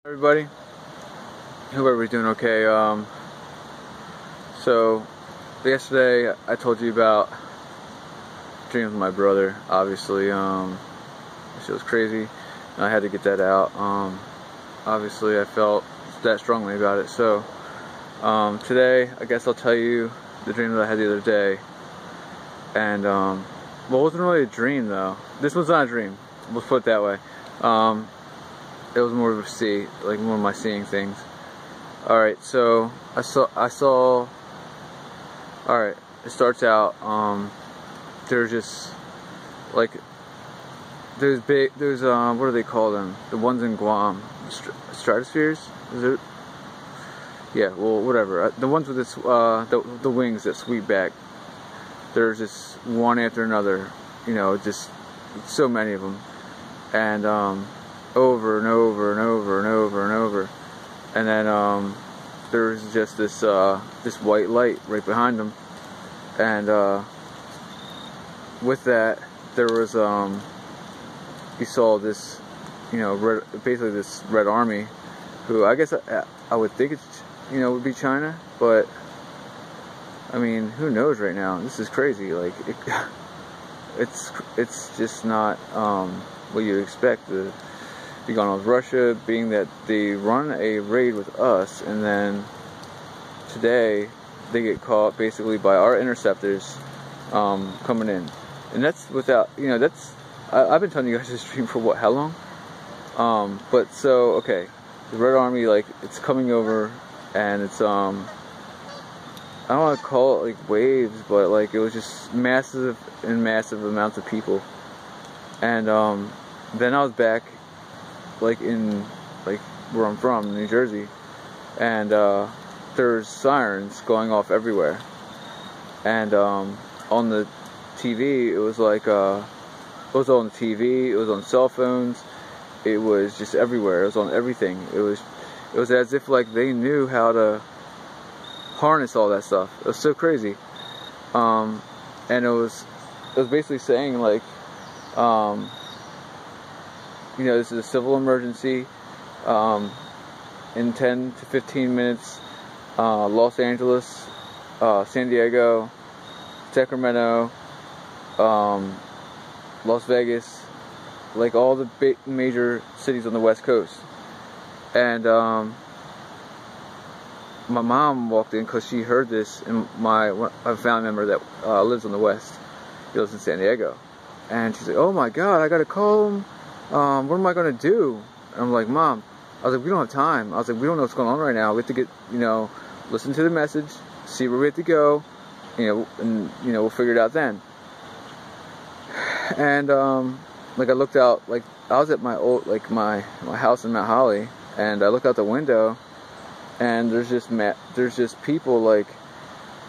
Everybody, hope everybody's doing okay. So yesterday I told you about dreaming with my brother. Obviously, it was crazy, and I had to get that out. Obviously, I felt that strongly about it. So today, I guess I'll tell you the dream that I had the other day. And well, it wasn't really a dream though. This was not a dream. Let's put it that way. It was more of a more of my seeing things. Alright, so I saw alright, it starts out, there's just, like, there's what do they call them? The ones in Guam, stratospheres? Is it? Yeah, well, whatever. The ones with this, the wings that sweep back. There's just one after another, just so many of them. And, over and over and over and over and over, and then there's just this white light right behind them, and with that there was you saw this basically this Red Army, who I guess I would think it's would be China, but I mean, who knows right now? This is crazy. Like it's just not what you expect. Be going on with Russia, being that they run a raid with us, and then today they get caught basically by our interceptors coming in, and that's without I've been telling you guys this dream for how long? But so okay, the Red Army, like, it's coming over, and it's I don't want to call it like waves, but like it was just massive amounts of people, and then I was back in where I'm from, New Jersey, and there's sirens going off everywhere, and on the TV it was like it was on the TV, it was on cell phones, it was just everywhere, it was on everything. It was as if like they knew how to harness all that stuff. It was so crazy. And it was basically saying like this is a civil emergency. In 10 to 15 minutes, Los Angeles, San Diego, Sacramento, Las Vegas, like all the major cities on the West Coast. And my mom walked in because she heard this, and a family member that lives on the West, he lives in San Diego, and she's like, "Oh my God, I gotta call him. What am I gonna do?" And I'm like, "Mom," I was like, "we don't have time." I was like, "We don't know what's going on right now. We have to get, listen to the message, see where we have to go, and we'll figure it out then." And I looked out, like I was at my old, my house in Mount Holly, and I looked out the window, and there's just people like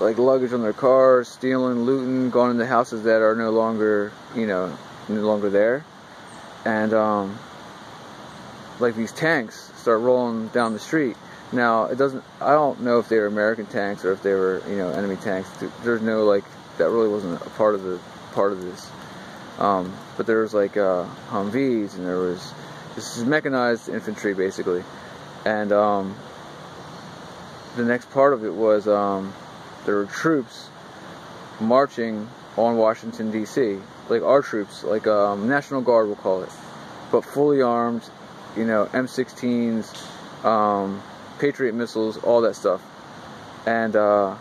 luggage on their cars, stealing, looting, going into houses that are no longer there. And like these tanks start rolling down the street. Now I don't know if they were American tanks or if they were enemy tanks. There's no that really wasn't a part of this. But there was Humvees, and this is mechanized infantry basically. And the next part of it was there were troops marching on Washington D.C. like our troops, National Guard we'll call it, but fully armed, M16s, Patriot missiles, all that stuff. And I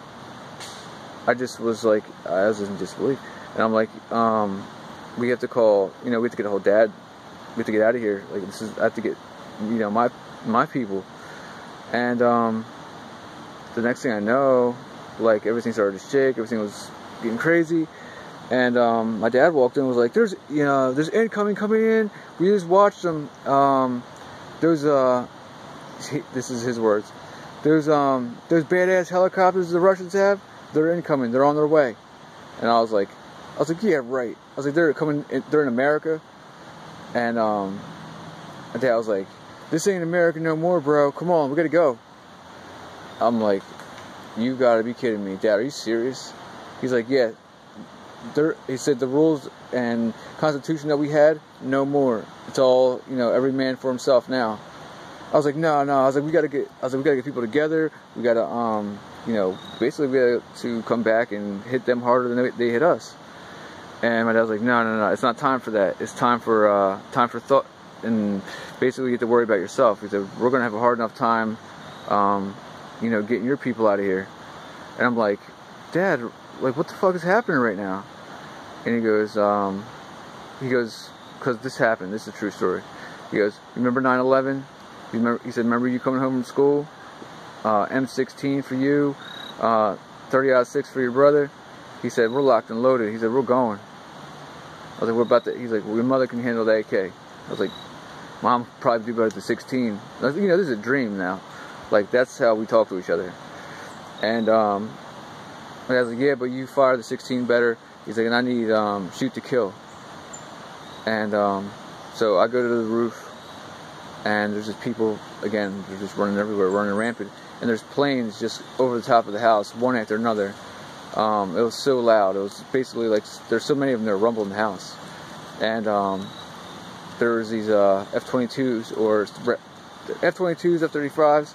just was like, I was in disbelief, and I'm like, we have to call, we have to get a hold of Dad, we have to get out of here, I have to get, my people. And the next thing I know, everything started to shake, everything was getting crazy. And my dad walked in and was like, there's incoming coming in. We just watched them. This is his words. There's badass helicopters the Russians have. They're incoming. They're on their way. And I was like, yeah, right. I was like, they're coming. They're in America. And my dad was like, this ain't America no more, bro. Come on, we gotta go. I'm like, you gotta be kidding me, Dad. Are you serious? He's like, yeah. He said the rules and constitution that we had, no more. It's all, every man for himself now. I was like, no. I was like, we gotta get people together. We gotta, you know, basically we got to come back and hit them harder than they hit us. And my dad was like, no. It's not time for that. It's time for thought. And basically, you have to worry about yourself. He said, we're gonna have a hard enough time, you know, getting your people out of here. And I'm like, Dad, like, what the fuck is happening right now? And he goes, because this happened. This is a true story. He goes, remember 9/11? He said, remember you coming home from school? M16 for you, 30-06 for your brother. He said, we're locked and loaded. He said, we're going. I was like, we're about to. He's like, well, your mother can handle the AK. I was like, Mom probably do better than 16. I was like, you know, this is a dream now. Like, that's how we talk to each other. And I was like, yeah, but you fire the 16 better. He's like, and I need shoot to kill. And so I go to the roof. And there's just people, again, they're just running everywhere, running rampant. And there's planes just over the top of the house, one after another. It was so loud. It was basically like, there's so many of them that are rumbling the house. And there was these F-22s or F-22s, F-35s.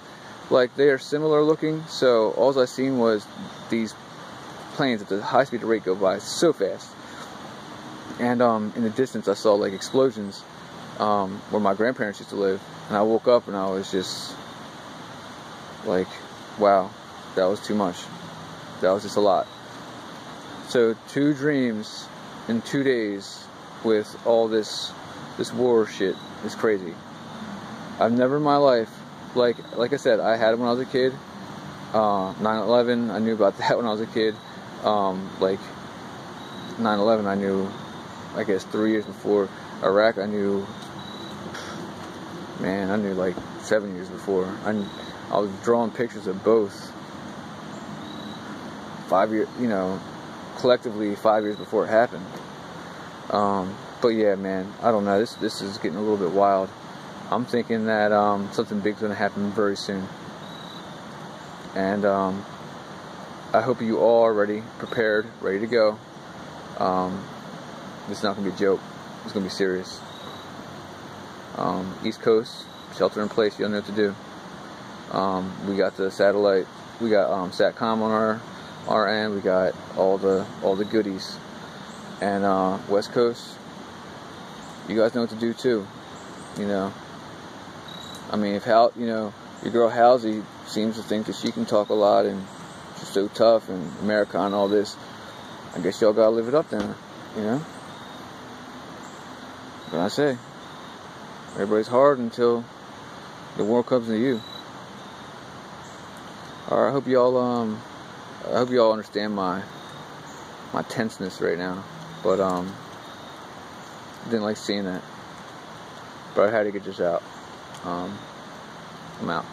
Like, they are similar looking. So all I seen was these planes at the high speed rate go by so fast. And in the distance, I saw like explosions. Where my grandparents used to live, and I woke up and I was just like, wow, that was too much. That was just a lot. So 2 dreams in 2 days with all this war shit is crazy. I've never in my life, like I said, I had it when I was a kid. 9/11, I knew about that when I was a kid. Like 9/11, I knew, I guess 3 years before. Iraq, I knew like 7 years before. I was drawing pictures of both 5 years, you know, collectively 5 years before it happened. But yeah, man, I don't know. This is getting a little bit wild. I'm thinking that something big's gonna happen very soon, and I hope you all are ready, prepared, ready to go. This is not gonna be a joke. It's gonna be serious. East Coast, shelter in place. You don't know what to do. We got the satellite. We got Satcom on our end. We got all the goodies. And West Coast, you guys know what to do too. You know. I mean, if your girl Halsey seems to think that she can talk a lot and she's so tough and America and all this, I guess y'all gotta live it up then. You know. What I say? Everybody's hard until the world comes to you. Alright, I hope y'all understand my tenseness right now. But didn't like seeing that. But I had to get this out. I'm out.